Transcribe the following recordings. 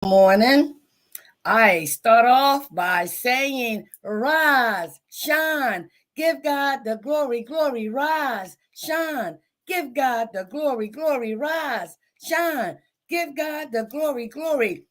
Morning. I start off by saying, rise, shine, give God the glory, glory, rise, shine, give God the glory, glory, rise, shine, give God the glory, glory.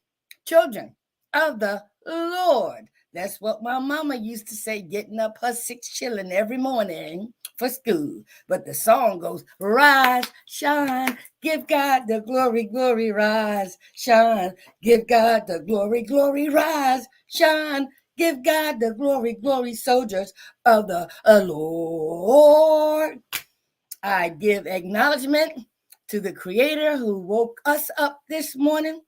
Children of the Lord. That's what my mama used to say, getting up her 6 shilling every morning for school. But the song goes, rise, shine, give God the glory, glory, rise, shine, give God the glory, glory, rise, shine, give God the glory, glory, soldiers of the Lord. I give acknowledgement to the Creator who woke us up this morning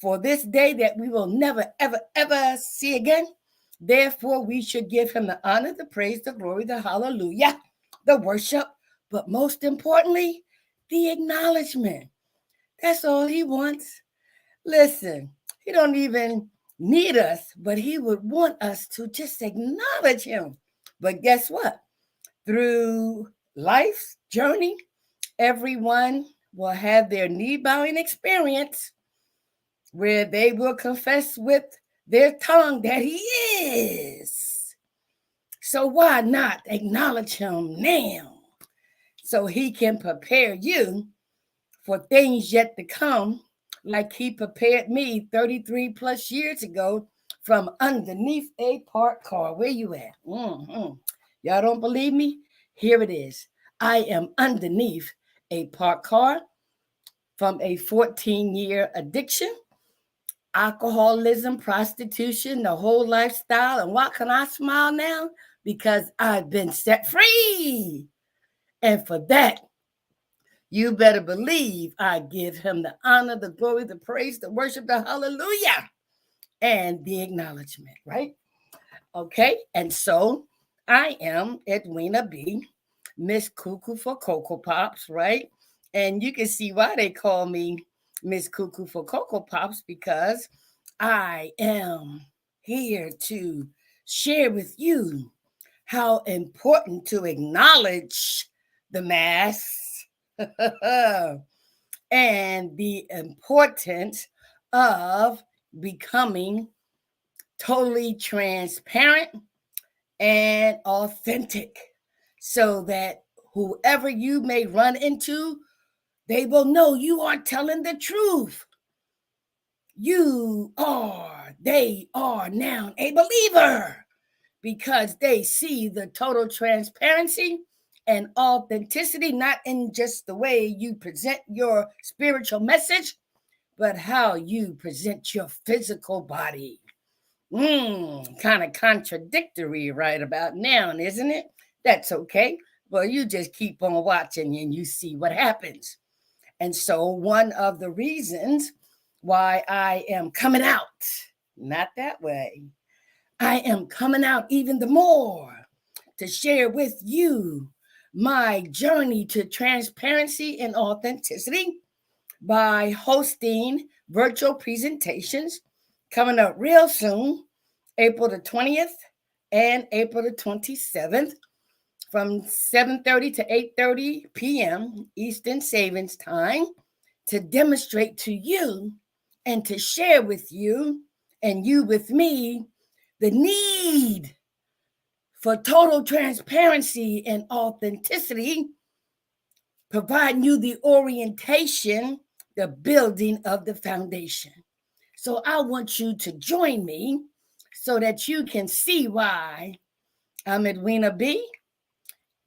for this day that we will never, ever, ever see again. Therefore, we should give him the honor, the praise, the glory, the hallelujah, the worship, but most importantly, the acknowledgement. That's all he wants. Listen, he don't even need us, but he would want us to just acknowledge him. But guess what? Through life's journey, everyone will have their knee bowing experience where they will confess with their tongue that he is. So why not acknowledge him now so he can prepare you for things yet to come, like he prepared me 33 plus years ago from underneath a parked car. Where you at? Y'all don't believe me? Here it is. I am underneath a parked car from a 14-year addiction, alcoholism, prostitution, the whole lifestyle. And why can I smile now? Because I've been set free. And for that, you better believe I give him the honor, the glory, the praise, the worship, the hallelujah, and the acknowledgement, right? Okay, and so I am Edwina B., Miss Cuckoo for Cocoa Pops, right? And you can see why they call me Miss Cuckoo for Cocoa Pops, because I am here to share with you how important to acknowledge the mass and the importance of becoming totally transparent and authentic so that whoever you may run into, they will know you are telling the truth. They are now a believer because they see the total transparency and authenticity, not in just the way you present your spiritual message, but how you present your physical body. Kind of contradictory right about now, isn't it? That's okay. Well, you just keep on watching and you see what happens. And so, one of the reasons why I am coming out, not that way, I am coming out even the more to share with you my journey to transparency and authenticity by hosting virtual presentations coming up real soon, April the 20th and April the 27th from 7:30 to 8:30 p.m. Eastern Savings Time to demonstrate to you and to share with you and you with me the need for total transparency and authenticity, providing you the orientation, the building of the foundation. So I want you to join me so that you can see why I'm Edwina B.,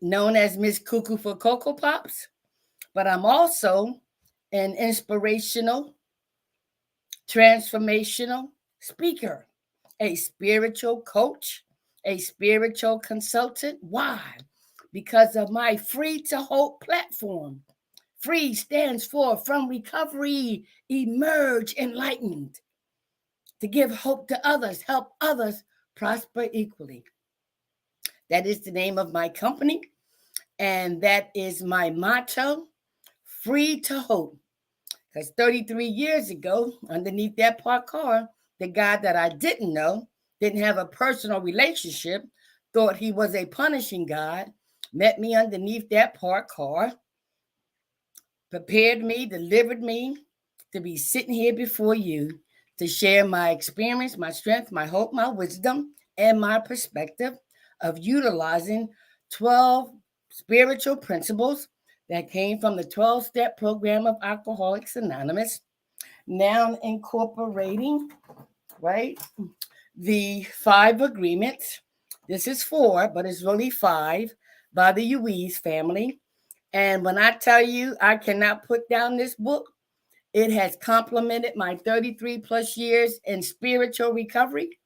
known as Miss Cuckoo for Cocoa Pops, but I'm also an inspirational, transformational speaker, a spiritual coach, a spiritual consultant. Why? Because of my Free to Hope platform. Free stands for From Recovery, Emerge Enlightened. To give hope to others, help others prosper equally. That is the name of my company, and that is my motto, Free to Hope. Because 33 years ago, underneath that parked car, the guy that I didn't know, didn't have a personal relationship, thought he was a punishing God, met me underneath that parked car, prepared me, delivered me to be sitting here before you to share my experience, my strength, my hope, my wisdom, and my perspective of utilizing 12 spiritual principles that came from the 12-step program of Alcoholics Anonymous, now incorporating, right, the 5 agreements. This is 4, but it's really 5 by the Ruiz family. And when I tell you I cannot put down this book, it has complemented my 33 plus years in spiritual recovery.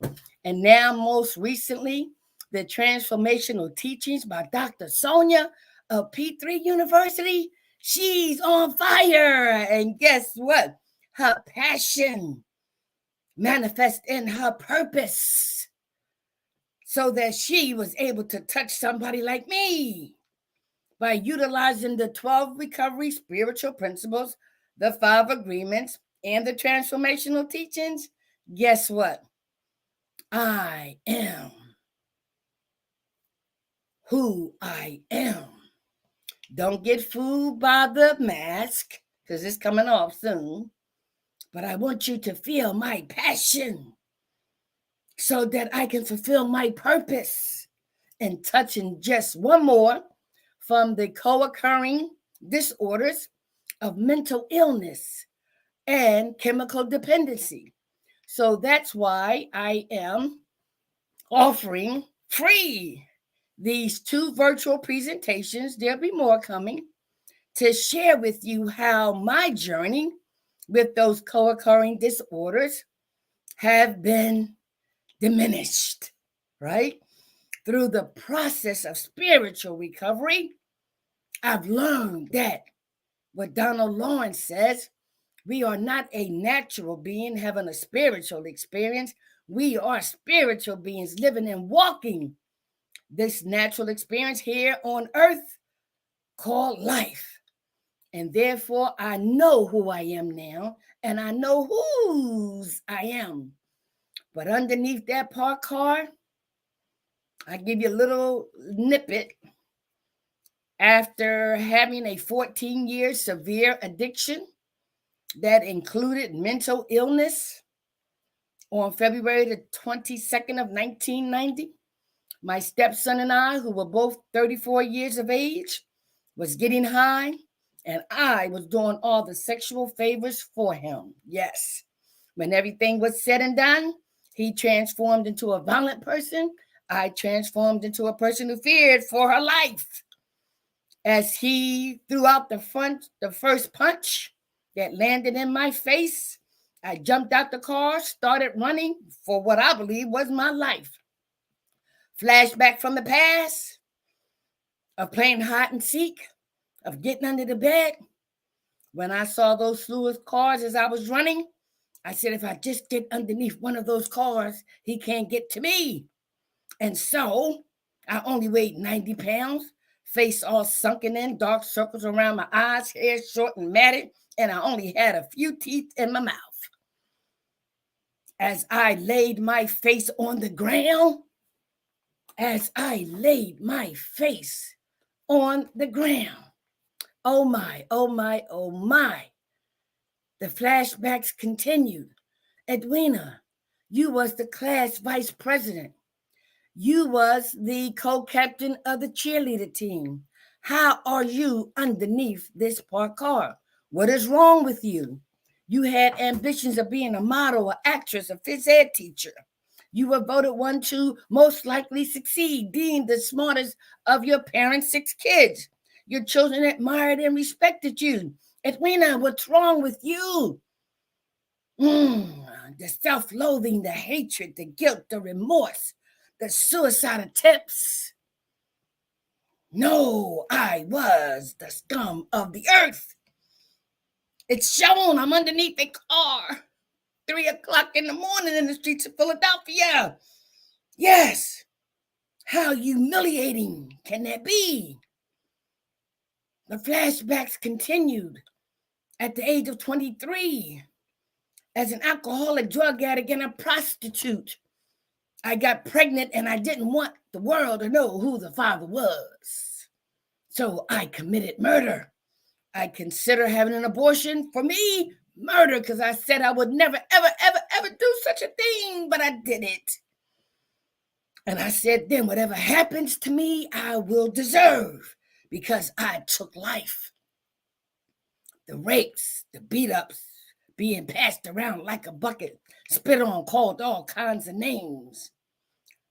And now, most recently, the transformational teachings by Dr. Sonja of P3 University. She's on fire. And guess what? Her passion manifests in her purpose so that she was able to touch somebody like me by utilizing the 12 recovery spiritual principles, the 5 agreements, and the transformational teachings. Guess what? I am who I am. Don't get fooled by the mask, because it's coming off soon. But I want you to feel my passion so that I can fulfill my purpose. And touching just one more from the co-occurring disorders of mental illness and chemical dependency. So that's why I am offering free these 2 virtual presentations. There'll be more coming to share with you how my journey with those co-occurring disorders have been diminished, right? Through the process of spiritual recovery, I've learned that what Donald Lawrence says, we are not a natural being having a spiritual experience. We are spiritual beings living and walking this natural experience here on earth called life. And therefore, I know who I am now, and I know whose I am. But underneath that parked car, I give you a little snippet. After having a 14-year severe addiction that included mental illness, on February the 22nd of 1990, my stepson and I, who were both 34 years of age, was getting high, and I was doing all the sexual favors for him. Yes. When everything was said and done, he transformed into a violent person. I transformed into a person who feared for her life. As he threw out the first punch that landed in my face, I jumped out the car, started running for what I believe was my life. Flashback from the past of playing hide and seek, of getting under the bed. When I saw those slew of cars as I was running, I said, if I just get underneath one of those cars, he can't get to me. And so I only weighed 90 pounds, face all sunken in, dark circles around my eyes, hair short and matted, and I only had a few teeth in my mouth. As I laid my face on the ground, oh my, oh my, oh my. The flashbacks continued. Edwina, you was the class vice president. You was the co-captain of the cheerleader team. How are you underneath this parked car? What is wrong with you? You had ambitions of being a model, an actress, a phys ed teacher. You were voted one to most likely succeed, deemed the smartest of your parents' 6 kids. Your children admired and respected you. Edwina, what's wrong with you? The self-loathing, the hatred, the guilt, the remorse, the suicide attempts. No, I was the scum of the earth. It's shown. I'm underneath a car. 3 o'clock in the morning in the streets of Philadelphia. Yes. How humiliating can that be? The flashbacks continued at the age of 23 as an alcoholic, drug addict, and a prostitute. I got pregnant and I didn't want the world to know who the father was. So I committed murder. I consider having an abortion, for me, murder because I said I would never, ever, ever, ever do such a thing, but I did it. And I said, then whatever happens to me, I will deserve because I took life. The rapes, the beat-ups, being passed around like a bucket, spit on, called all kinds of names.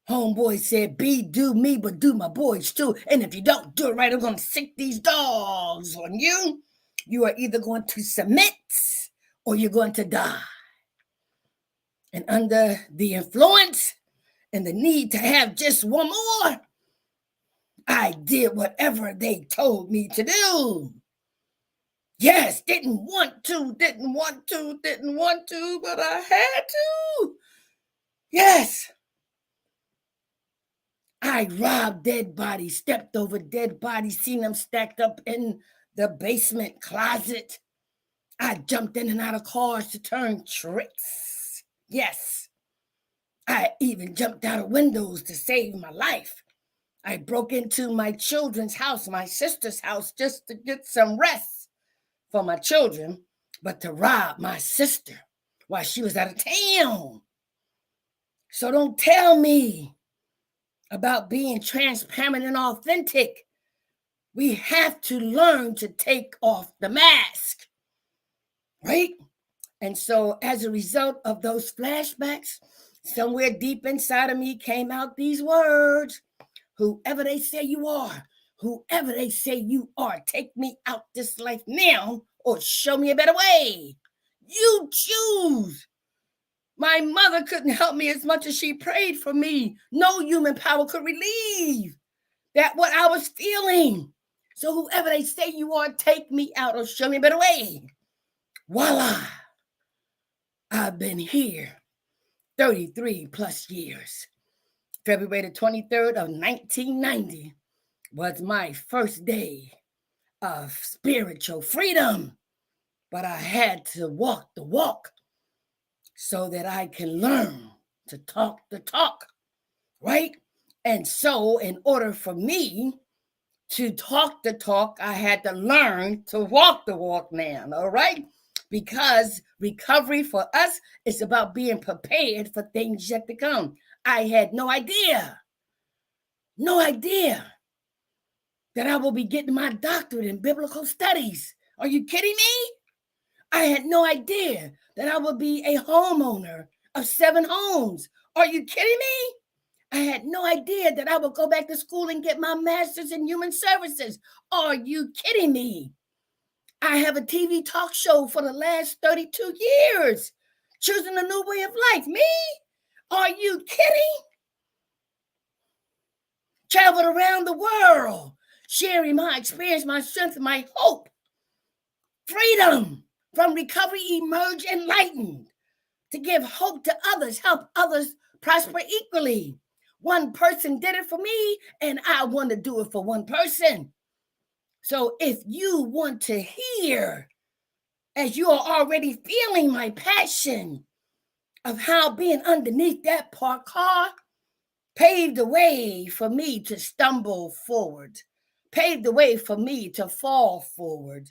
Homeboy said, be do me, but do my boys too. And if you don't do it right, I'm going to sick these dogs on you. You are either going to submit or you're going to die. And under the influence and the need to have just one more, I did whatever they told me to do. Yes, didn't want to, but I had to. Yes. I robbed dead bodies, stepped over dead bodies, seen them stacked up in the basement closet. I jumped in and out of cars to turn tricks. Yes. I even jumped out of windows to save my life. I broke into my children's house, my sister's house, just to get some rest for my children, but to rob my sister while she was out of town. So don't tell me about being transparent and authentic. We have to learn to take off the mask, right? And so as a result of those flashbacks, somewhere deep inside of me came out these words: whoever they say you are, whoever they say you are, take me out this life now or show me a better way. You choose. My mother couldn't help me as much as she prayed for me. No human power could relieve that what I was feeling. So whoever they say you are, take me out or show me a better way. Voila. I've been here 33 plus years. February the 23rd of 1990 was my first day of spiritual freedom. But I had to walk the walk so that I can learn to talk the talk, right? And so in order for me to talk the talk, I had to learn to walk the walk now, all right? Because recovery for us is about being prepared for things yet to come. I had no idea that I will be getting my doctorate in biblical studies. Are you kidding me? I had no idea that I would be a homeowner of 7 homes. Are you kidding me? I had no idea that I would go back to school and get my master's in human services. Are you kidding me? I have a TV talk show for the last 32 years, choosing a new way of life. Me? Are you kidding? Traveled around the world, sharing my experience, my strength, and my hope. Freedom from recovery, emerge enlightened, to give hope to others, help others prosper equally. One person did it for me, and I want to do it for one person. So if you want to hear, as you are already feeling my passion of how being underneath that parked car paved the way for me to stumble forward, paved the way for me to fall forward,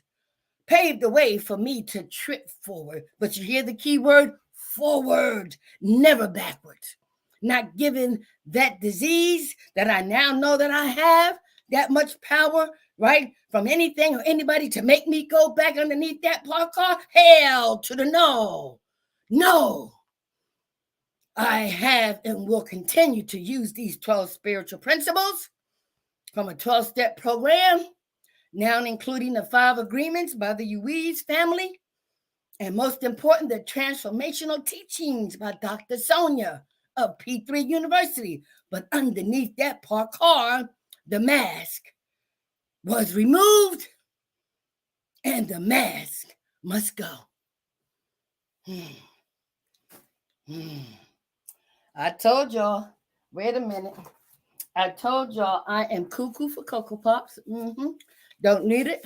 paved the way for me to trip forward. But you hear the key word, forward, never backwards. Not giving that disease that I now know that I have that much power, right, from anything or anybody to make me go back underneath that parked car. Hell to the no. No. I have and will continue to use these 12 spiritual principles from a 12-step program, now including the 5 agreements by the Ruiz family, and most important, the transformational teachings by Dr. Sonja of P3 University. But underneath that parked car, the mask was removed, and the mask must go. I told y'all, wait a minute. I told y'all I am cuckoo for Cocoa Pops. Don't need it.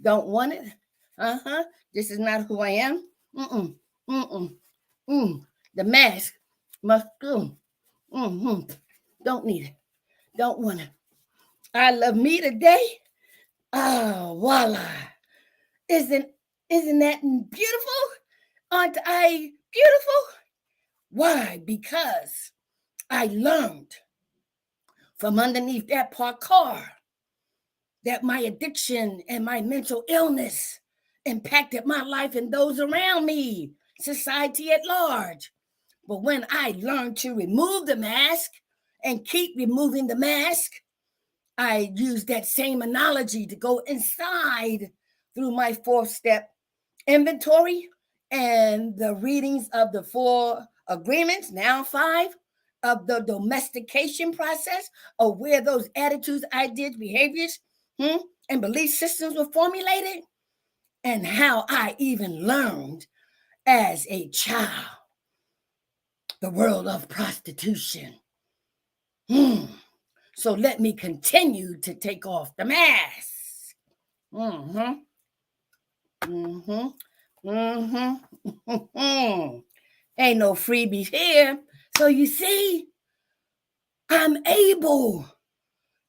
Don't want it. This is not who I am. The mask must go. Don't need it. Don't want it. I love me today. Oh, voila. Isn't that beautiful? Aren't I beautiful? Why? Because I learned from underneath that parked car that my addiction and my mental illness impacted my life and those around me, society at large. But when I learned to remove the mask and keep removing the mask, I use that same analogy to go inside through my 4-step inventory and the readings of the 4 agreements, now 5, of the domestication process of where those attitudes, ideas, behaviors, and belief systems were formulated, and how I even learned as a child the world of prostitution. So let me continue to take off the mask. Ain't no freebies here. So you see, I'm able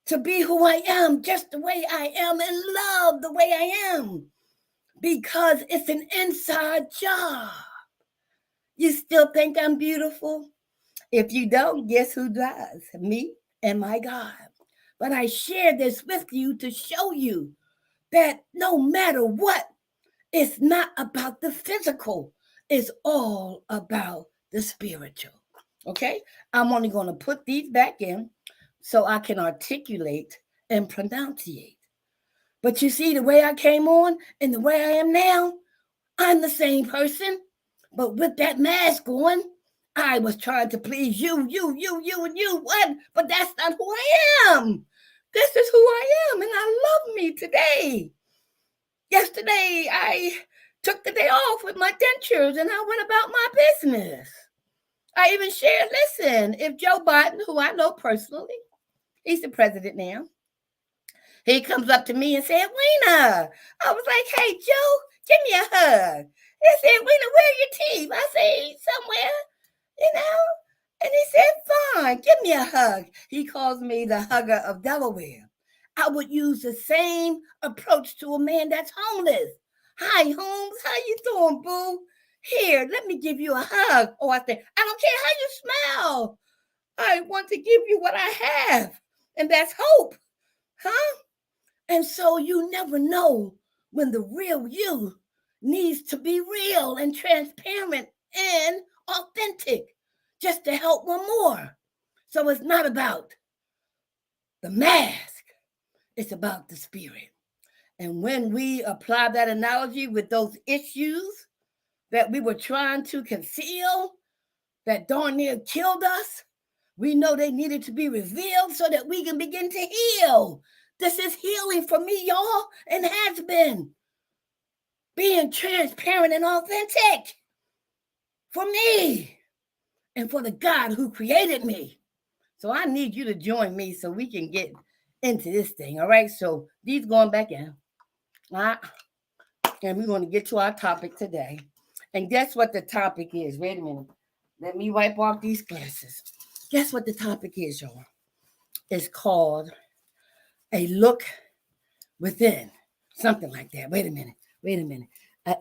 to be who I am, just the way I am, and love the way I am, because it's an inside job. You still think I'm beautiful? If you don't, guess who does? Me and my God. But I share this with you to show you that no matter what, it's not about the physical. It's all about the spiritual. Okay? I'm only going to put these back in so I can articulate and pronunciate. But you see, the way I came on and the way I am now, I'm the same person. But with that mask on, I was trying to please you, and you. What? But that's not who I am. This is who I am, and I love me today. Yesterday, I took the day off with my dentures, and I went about my business. I even shared, listen, if Joe Biden, who I know personally, he's the president now, he comes up to me and said, Weena. I was like, hey, Joe, give me a hug. He said, Weena, where are your teeth? I said, somewhere, you know. And he said, fine, give me a hug. He calls me the hugger of Delaware. I would use the same approach to a man that's homeless. Hi, Holmes, how you doing, boo? Here, let me give you a hug. Oh, I said, I don't care how you smell. I want to give you what I have, and that's hope, huh? And so you never know when the real you needs to be real and transparent and authentic just to help one more. So it's not about the mask, it's about the spirit. And when we apply that analogy with those issues that we were trying to conceal, that darn near killed us, we know they needed to be revealed so that we can begin to heal. This is healing for me, y'all, and has been. Being transparent and authentic for me and for the God who created me. So I need you to join me so we can get into this thing, all right? So these going back in, all right? And we're going to get to our topic today. And guess what the topic is? Wait a minute. Let me wipe off these glasses. Guess what the topic is, y'all? It's called A Look Within. Something like that. Wait a minute.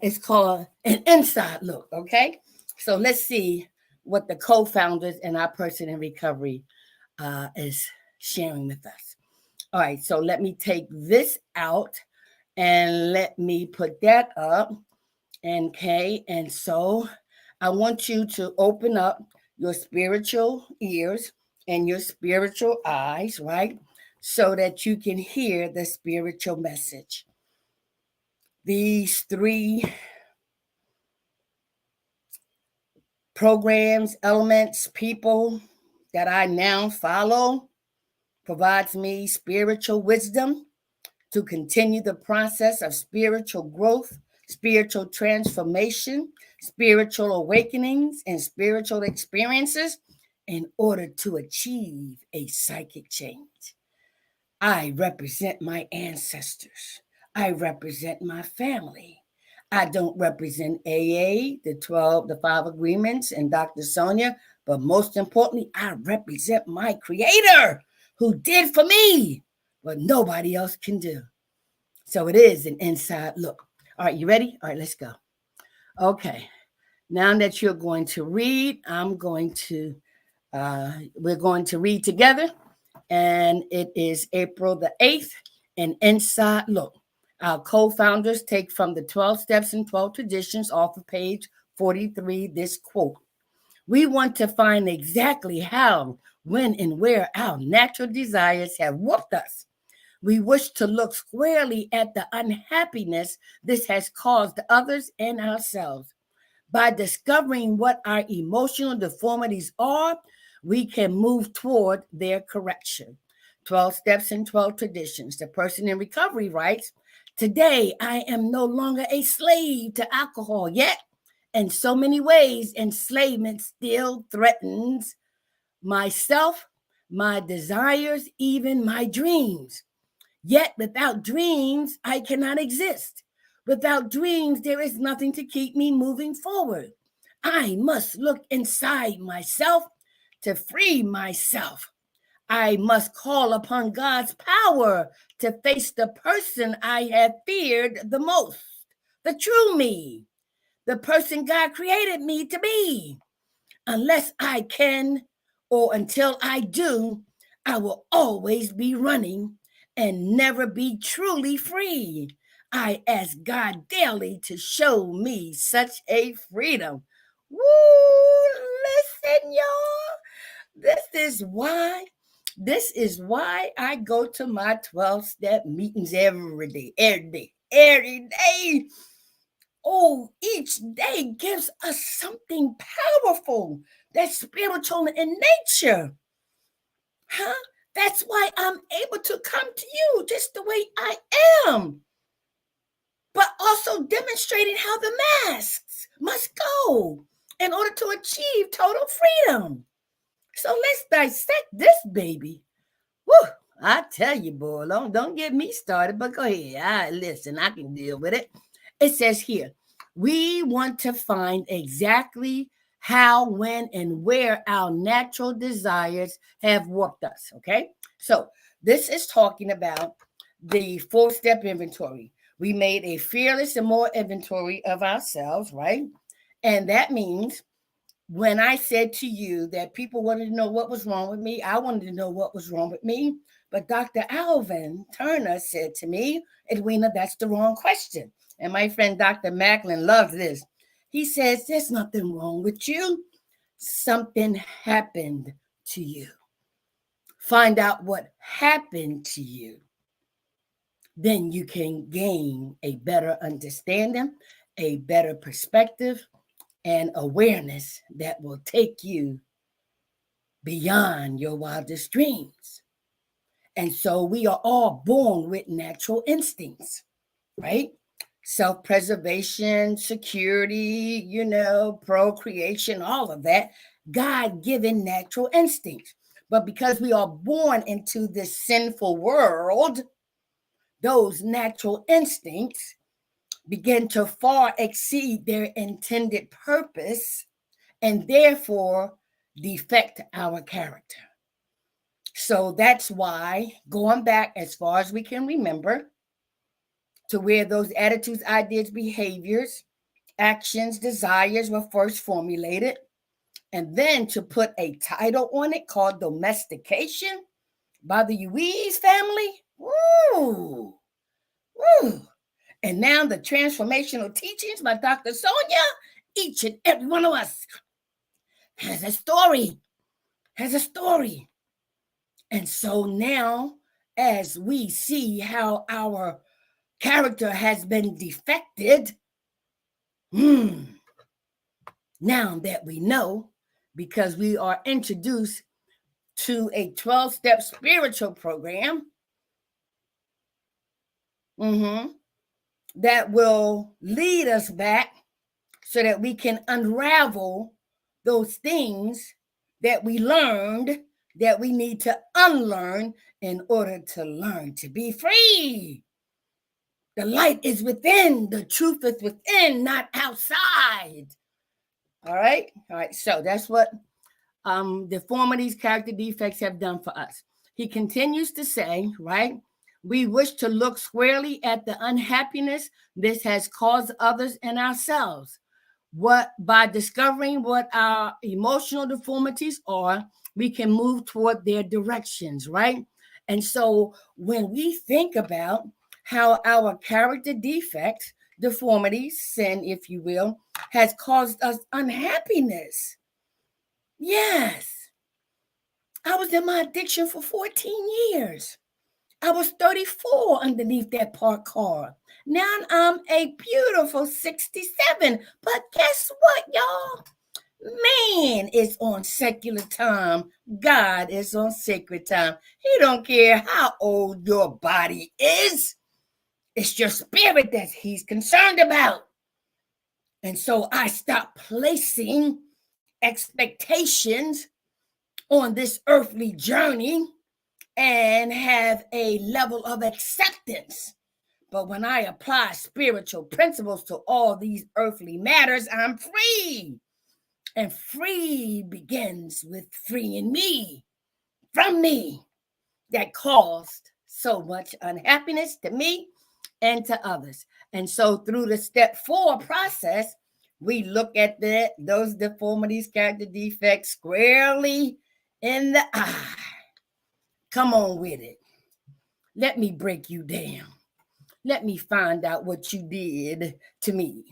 It's called An Inside Look, okay? So let's see what the co-founders and our person in recovery is sharing with us. All right, so let me take this out and let me put that up. Okay, and so I want you to open up your spiritual ears and your spiritual eyes, right? So that you can hear the spiritual message. These 3 programs, elements, people that I now follow provides me spiritual wisdom to continue the process of spiritual growth, spiritual transformation, spiritual awakenings, and spiritual experiences in order to achieve a psychic change. I represent my ancestors. I represent my family. I don't represent AA, the 5 agreements, and Dr. Sonja, but most importantly, I represent my creator who did for me what nobody else can do. So it is an inside look. All right, you ready? All right, let's go. Okay. Now that you're going to read, we're going to read together, and it is April the 8th, an inside look. Our co-founders take from the 12 Steps and 12 Traditions off of page 43 this quote. We want to find exactly how, when, and where our natural desires have whooped us. We wish to look squarely at the unhappiness this has caused others and ourselves. By discovering what our emotional deformities are, we can move toward their correction. 12 Steps and 12 Traditions. The person in recovery writes, today I am no longer a slave to alcohol, yet in so many ways enslavement still threatens myself, my desires, even my dreams. Yet without dreams, I cannot exist. Without dreams, there is nothing to keep me moving forward. I must look inside myself to free myself. I must call upon God's power to face the person I have feared the most, the true me, the person God created me to be. Unless I can, or until I do, I will always be running and never be truly free. I ask God daily to show me such a freedom. Woo! Listen, y'all. This is why I go to my 12-step meetings every day. Every day. Oh, each day gives us something powerful that's spiritual in nature. Huh? That's why I'm able to come to you just the way I am, but also demonstrating how the masks must go in order to achieve total freedom. So let's dissect this baby. Woo! I tell you, boy, don't get me started, but go ahead. Listen, I can deal with it. It says here, we want to find exactly how, when, and where our natural desires have warped us. Okay, so this is talking about the 4-step inventory. We made a fearless and more inventory of ourselves, right? And that means when I said to you that people wanted to know what was wrong with me, I wanted to know what was wrong with me. But Dr. Alvin Turner said to me, Edwina, that's the wrong question. And my friend Dr. Macklin loves this. He says, there's nothing wrong with you. Something happened to you. Find out what happened to you. Then you can gain a better understanding, a better perspective, and awareness that will take you beyond your wildest dreams. And so we are all born with natural instincts, right? Self-preservation, security, procreation, all of that, God-given natural instincts. But because we are born into this sinful world, those natural instincts begin to far exceed their intended purpose and therefore defect our character. So that's why, going back as far as we can remember, to where those attitudes, ideas, behaviors, actions, desires were first formulated, and then to put a title on it called domestication by the Ruiz family. Woo! Woo! And now the transformational teachings by Dr. Sonja, each and every one of us has a story. And so now, as we see how our character has been defected, now that we know, because we are introduced to a 12-step spiritual program, that will lead us back so that we can unravel those things that we learned that we need to unlearn in order to learn to be free. The light is within, the truth is within, not outside. All right. So that's what deformities, character defects have done for us. He continues to say, right? We wish to look squarely at the unhappiness this has caused others and ourselves. by discovering what our emotional deformities are, we can move toward their directions, right? And so when we think about how our character defects, deformities, sin, if you will, has caused us unhappiness. Yes, I was in my addiction for 14 years. I was 34 underneath that parked car. Now I'm a beautiful 67. But guess what, y'all? Man is on secular time. God is on sacred time. He don't care how old your body is. It's your spirit that he's concerned about. And so I stopped placing expectations on this earthly journey and have a level of acceptance. But when I apply spiritual principles to all these earthly matters, I'm free. And free begins with freeing me from me that caused so much unhappiness to me and to others. And so through the step 4 process, we look at those deformities, character defects squarely in the eye. Come on with it. Let me break you down. Let me find out what you did to me.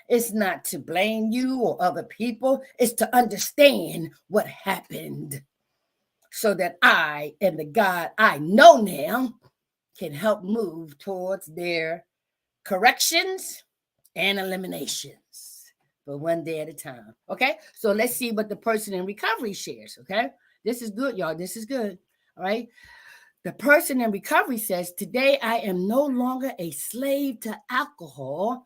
It's not to blame you or other people. It's to understand what happened so that I and the God I know now can help move towards their corrections and eliminations, but one day at a time. Okay, so let's see what the person in recovery shares. Okay, this is good, y'all. This is good. All right. The person in recovery says, today I am no longer a slave to alcohol.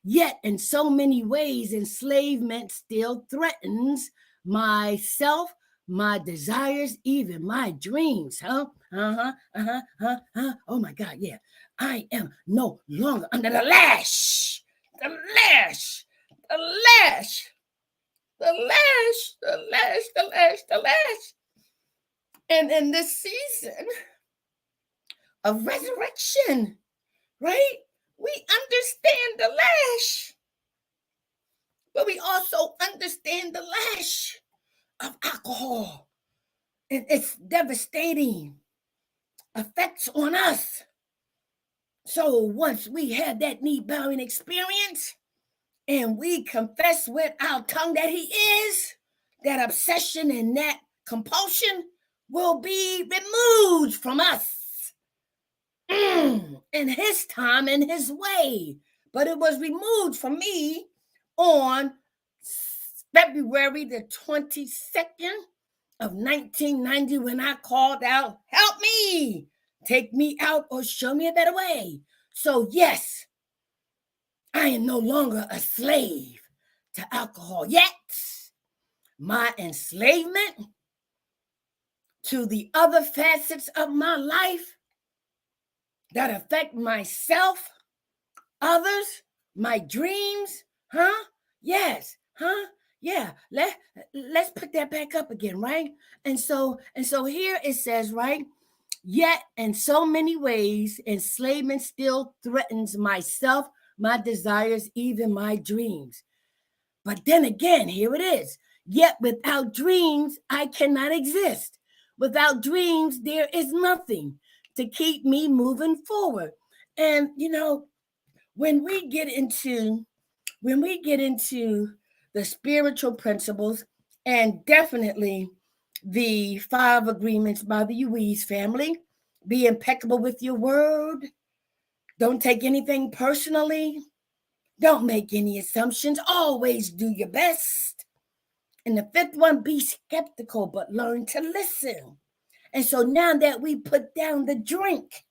Yet in so many ways, enslavement still threatens myself, my desires, even my dreams. Oh my God, yeah. I am no longer under the lash. The lash. The lash. The lash. The lash. The lash. The lash. And in this season of resurrection, right? We understand the lash, but we also understand the lash of alcohol and its devastating effects on us. So once we have that knee-bowing experience and we confess with our tongue that he is, that obsession and that compulsion will be removed from us in his time and his way. But it was removed from me on February the 22nd of 1990 when I called out, help me, take me out or show me a better way. So yes, I am no longer a slave to alcohol, yet my enslavement to the other facets of my life that affect myself, others, my dreams, yes, yeah. Let's put that back up again, right? And so here it says, right? Yet in so many ways, enslavement still threatens myself, my desires, even my dreams. But then again, here it is. Yet without dreams, I cannot exist. Without dreams, there is nothing to keep me moving forward. And when we get into the spiritual principles, and definitely the 5 agreements by the Ruiz family, be impeccable with your word, don't take anything personally, don't make any assumptions, always do your best. And the 5th one, be skeptical but learn to listen. And so now that we put down the drink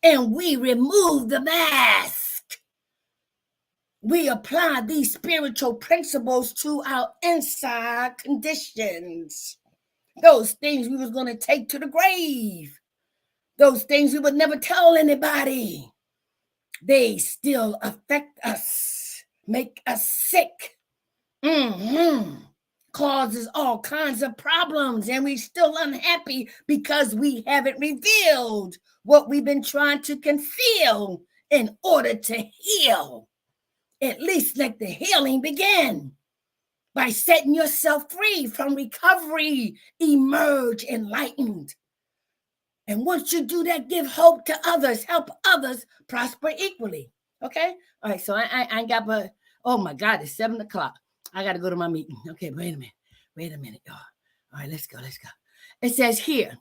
and we remove the mask, we apply these spiritual principles to our inside conditions. Those things we was going to take to the grave. Those things we would never tell anybody. They still affect us, make us sick. Causes all kinds of problems, and we're still unhappy because we haven't revealed what we've been trying to conceal in order to heal. At least let the healing begin by setting yourself free from recovery, emerge enlightened. And once you do that, give hope to others, help others prosper equally. Okay? All right, so I got, but oh my God, it's 7:00. I got to go to my meeting. Okay, wait a minute, y'all. All right, let's go. It says here,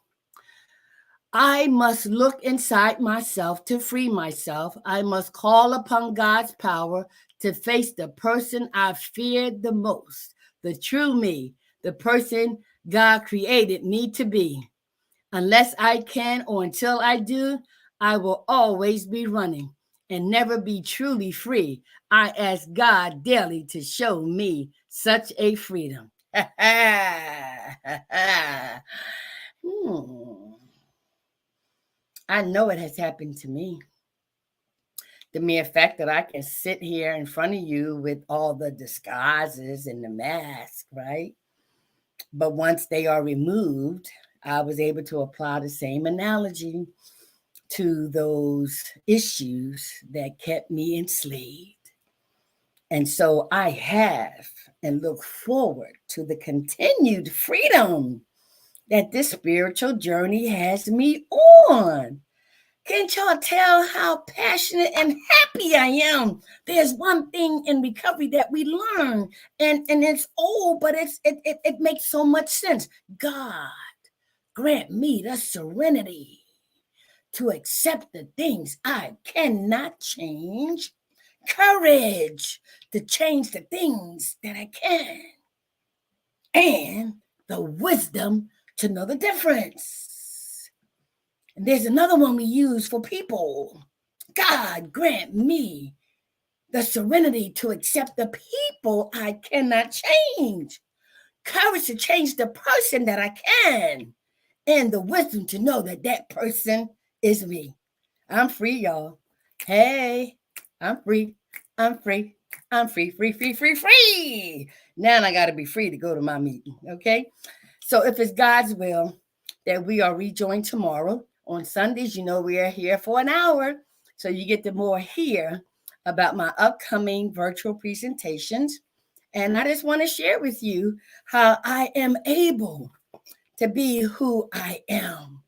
I must look inside myself to free myself. I must call upon God's power to face the person I feared the most, the true me, the person God created me to be. Unless I can or until I do, I will always be running and never be truly free. I ask God daily to show me such a freedom. I know it has happened to me. The mere fact that I can sit here in front of you with all the disguises and the mask, right? But once they are removed, I was able to apply the same analogy to those issues that kept me enslaved. And so I have and look forward to the continued freedom that this spiritual journey has me on. Can't y'all tell how passionate and happy I am? There's one thing in recovery that we learn, and it's old, but it makes so much sense. God, grant me the serenity to accept the things I cannot change, courage to change the things that I can, and the wisdom to know the difference. And there's another one we use for people. God, grant me the serenity to accept the people I cannot change, courage to change the person that I can, and the wisdom to know that that person is me. I'm free, y'all. Hey, I'm free. I'm free. I'm free, free. Now I got to be free to go to my meeting, okay? So if it's God's will that we are rejoined tomorrow, on Sundays, you know we are here for an hour, so you get to more hear about my upcoming virtual presentations. And I just want to share with you how I am able to be who I am.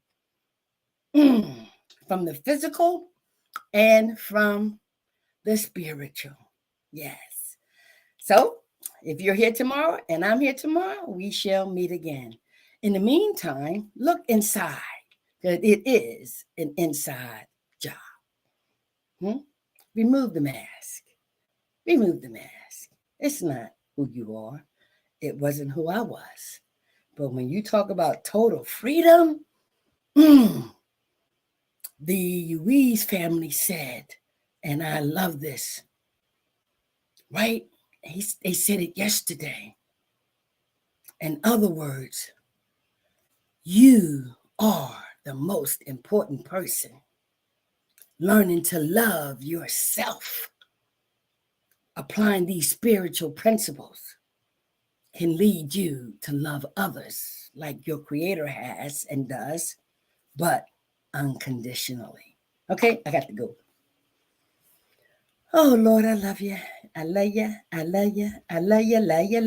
From the physical and from the spiritual. Yes. So if you're here tomorrow and I'm here tomorrow, we shall meet again. In the meantime, look inside, because it is an inside job. Remove the mask. Remove the mask. It's not who you are. It wasn't who I was. But when you talk about total freedom, the Ruiz family said, and I love this, right? They said it yesterday. In other words, you are the most important person. Learning to love yourself, applying these spiritual principles can lead you to love others like your Creator has and does, but unconditionally. Okay, I got to go. Oh, Lord, I love you. I love you. I love you. I love you. Love you.